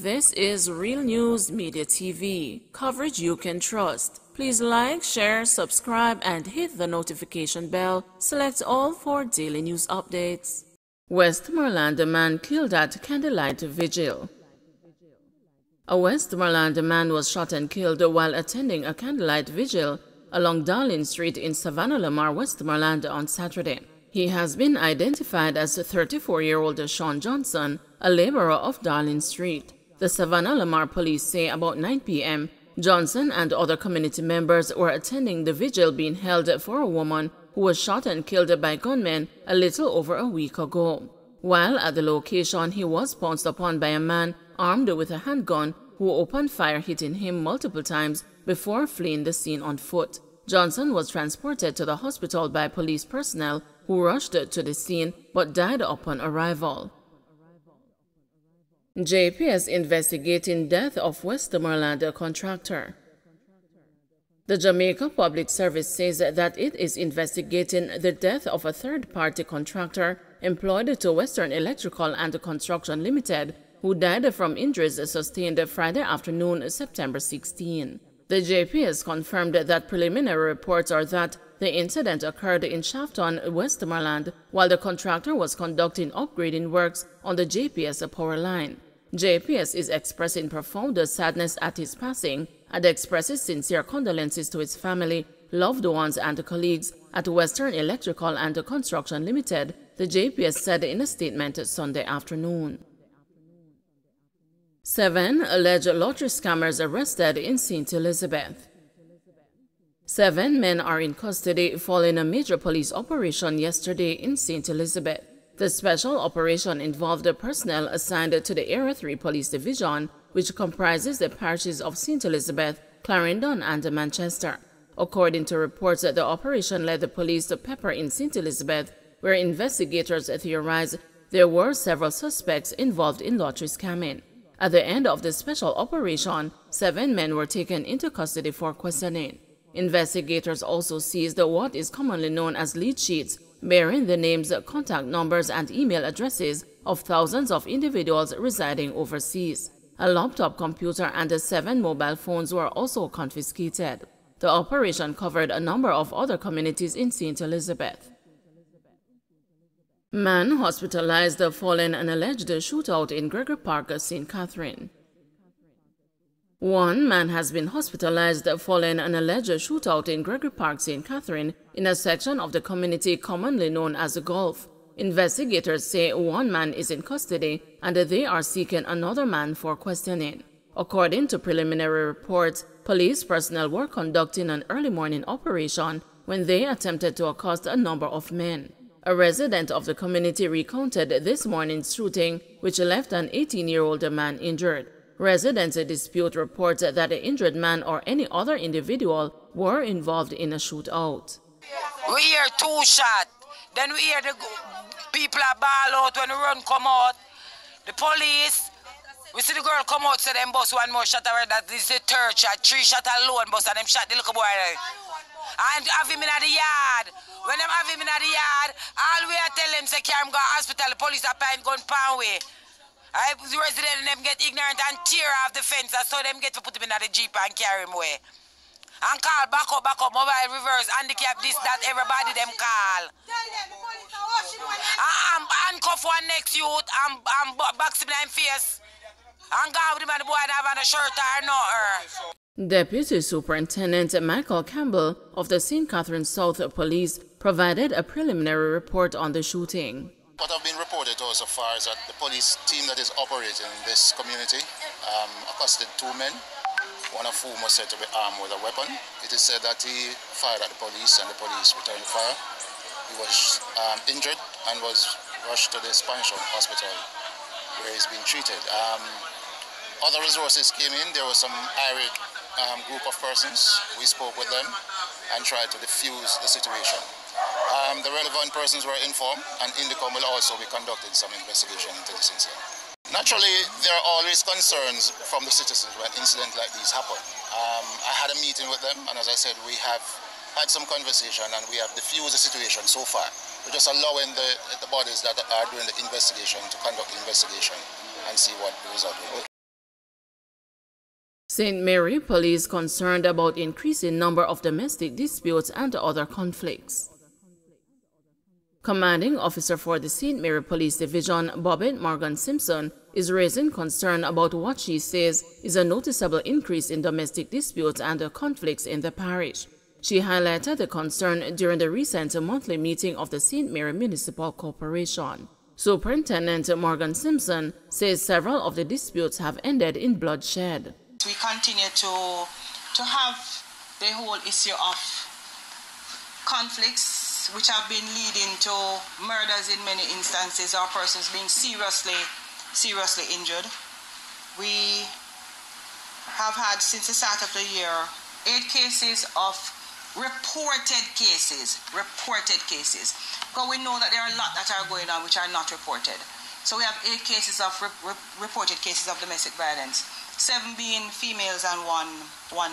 This is Real News Media TV, coverage you can trust. Please like, share, subscribe, and hit the notification bell. Select all for daily news updates. Westmoreland man killed at candlelight vigil. A Westmoreland man was shot and killed while attending a candlelight vigil along Darling Street in Savannah Lamar, Westmoreland on Saturday. He has been identified as 34-year-old Sean Johnson, a laborer of Darling Street. The Savannah Lamar police say about 9 p.m., Johnson and other community members were attending the vigil being held for a woman who was shot and killed by gunmen a little over a week ago. While at the location, he was pounced upon by a man armed with a handgun who opened fire, hitting him multiple times before fleeing the scene on foot. Johnson was transported to the hospital by police personnel who rushed to the scene but died upon arrival. JPS investigating death of Westmoreland contractor. The Jamaica Public Service says that it is investigating the death of a third-party contractor employed to Western Electrical and Construction Limited, who died from injuries sustained Friday afternoon, September 16. The JPS confirmed that preliminary reports are that the incident occurred in Shafton, Westmoreland, while the contractor was conducting upgrading works on the JPS power line. JPS is expressing profound sadness at his passing and expresses sincere condolences to his family, loved ones, and colleagues at Western Electrical and Construction Limited, the JPS said in a statement Sunday afternoon. 7 alleged lottery scammers arrested in St. Elizabeth. 7 men are in custody following a major police operation yesterday in St. Elizabeth. The special operation involved the personnel assigned to the Area 3 Police Division, which comprises the parishes of St. Elizabeth, Clarendon, and Manchester. According to reports, the operation led the police to Pepper in St. Elizabeth, where investigators theorize there were several suspects involved in lottery scamming. At the end of the special operation, 7 men were taken into custody for questioning. Investigators also seized what is commonly known as lead sheets, bearing the names, contact numbers, and email addresses of thousands of individuals residing overseas. A laptop computer and 7 mobile phones were also confiscated. The operation covered a number of other communities in St. Elizabeth. Man hospitalized following an alleged shootout in Gregory Park, St. Catherine. 1 man has been hospitalized following an alleged shootout in Gregory Park, St. Catherine, in a section of the community commonly known as the Gulf. Investigators say 1 man is in custody and they are seeking another man for questioning. According to preliminary reports, police personnel were conducting an early morning operation when they attempted to accost a number of men. A resident of the community recounted this morning's shooting, which left an 18-year-old man injured. Residents dispute reports that the injured man or any other individual were involved in a shootout. We hear 2 shots, then we hear the people are ball out when the run come out. The police, we see the girl come out, so them bust 1 more shot already. That is the 3rd shot, 3 shot alone, bust and them shot the little boy. And have him in the yard. When them have him in the yard, all we are telling them say carry him go to hospital, the police are paying gun pound way. The residents them get ignorant and tear off the fence, so them get to put him in the jeep and carry him away. And call back up, mobile reverse, handicap, this, that, everybody them call. I'm handcuff one next youth, I'm box him in the face. And go with him and the boy have on a shirt or no. Deputy Superintendent Michael Campbell of the St. Catherine South Police provided a preliminary report on the shooting. What have been reported so far is that the police team that is operating in this community accosted 2 men, one of whom was said to be armed with a weapon. It is said that he fired at the police and the police returned fire. He was injured and was rushed to the Spanish Hospital where he's been treated. Other resources came in. There was some irate group of persons. We spoke with them and tried to defuse the situation. The relevant persons were informed, and Indicom will also be conducting some investigation into this incident. Naturally, there are always concerns from the citizens when incidents like these happen. I had a meeting with them, and as I said, we have had some conversation and we have diffused the situation so far. We're just allowing the bodies that are doing the investigation to conduct the investigation and see what the result will be. St. Mary Police concerned about increasing number of domestic disputes and other conflicts. Commanding officer for the St. Mary Police Division, Bobette Morgan Simpson, is raising concern about what she says is a noticeable increase in domestic disputes and conflicts in the parish. She highlighted the concern during the recent monthly meeting of the St. Mary Municipal Corporation. Superintendent Morgan Simpson says several of the disputes have ended in bloodshed. We continue to have the whole issue of conflicts which have been leading to murders in many instances or persons being seriously injured. We have had since the start of the year 8 cases of reported cases, because we know that there are a lot that are going on which are not reported. So we have 8 cases of reported cases of domestic violence, 7 being females and one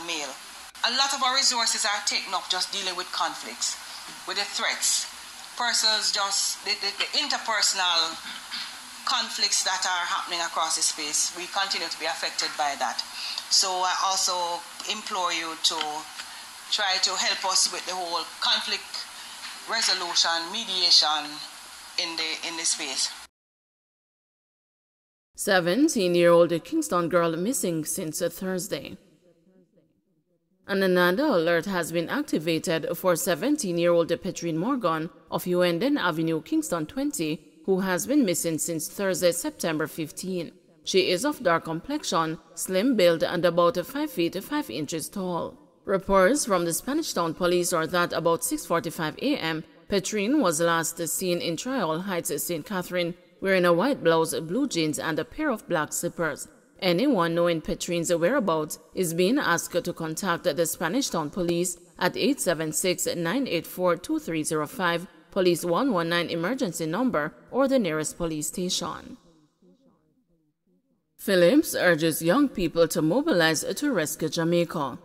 male. A lot of our resources are taken up just dealing with conflicts, with the threats, persons, just the interpersonal conflicts that are happening across the space. We continue to be affected by that. So I also implore you to try to help us with the whole conflict resolution, mediation in the space. 17-year-old Kingston girl missing since Thursday. And another alert has been activated for 17-year-old Petrine Morgan of Uenden Avenue, Kingston 20, who has been missing since Thursday, September 15. She is of dark complexion, slim build, and about 5 feet 5 inches tall. Reports from the Spanish Town Police are that about 6:45 a.m., Petrine was last seen in Trial Heights, St. Catherine, wearing a white blouse, blue jeans, and a pair of black slippers. Anyone knowing Petrine's whereabouts is being asked to contact the Spanish Town Police at 876-984-2305, Police 119 emergency number, or the nearest police station. Phillips urges young people to mobilize to rescue Jamaica.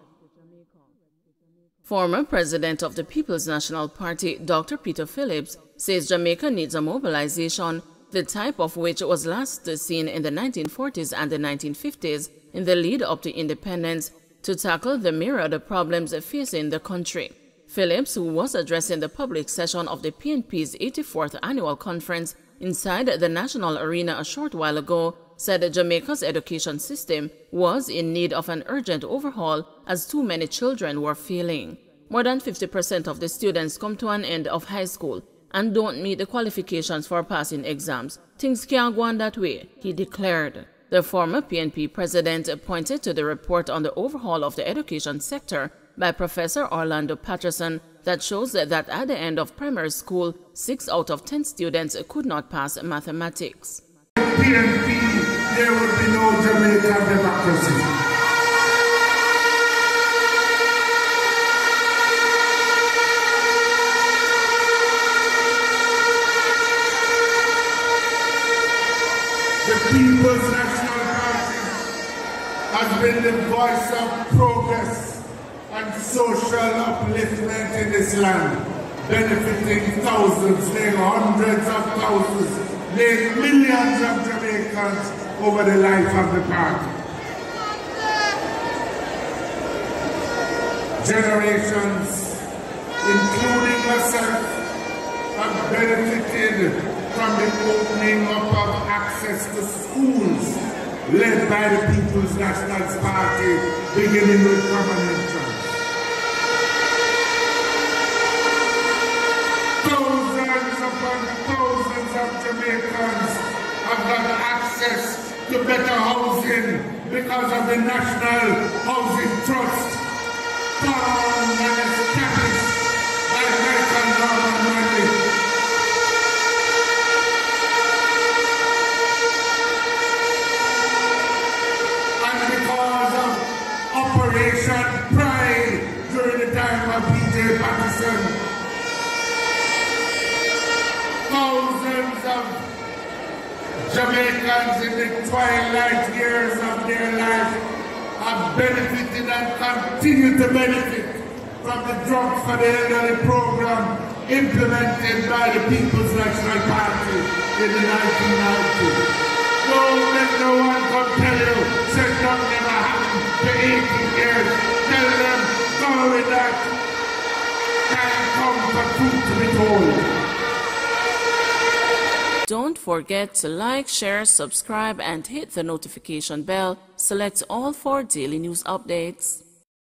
Former president of the People's National Party, Dr. Peter Phillips, says Jamaica needs a mobilization, the type of which was last seen in the 1940s and the 1950s in the lead up to independence, to tackle the myriad problems facing the country. Phillips, who was addressing the public session of the PNP's 84th annual conference inside the National Arena a short while ago, said Jamaica's education system was in need of an urgent overhaul as too many children were failing. More than 50% of the students come to an end of high school and don't meet the qualifications for passing exams. Things can't go on that way, he declared. The former PNP president pointed to the report on the overhaul of the education sector by Professor Orlando Patterson that shows that at the end of primary school, 6 out of 10 students could not pass mathematics. PNP, there will be no Jamaican democracy. The People's National Party has been the voice of progress and social upliftment in this land, benefiting thousands, nay, hundreds of thousands, nay, millions of Jamaicans over the life of the party. Generations, including myself, have benefited from the opening up of access to schools led by the People's National Party, beginning with common entrance. Thousands upon thousands of Jamaicans have got access to better housing because of the National Housing Trust, formed and established by Michael Norman Manley. And because of Operation Pride during the time of P.J. Patterson, thousands of Jamaicans in the twilight years of their life have benefited and continue to benefit from the Drugs for the Elderly program implemented by the People's National Party in the 1990s. Don't let no one come tell you, said nothing never happened to forget to like, share, subscribe, and hit the notification bell. Select all for daily news updates.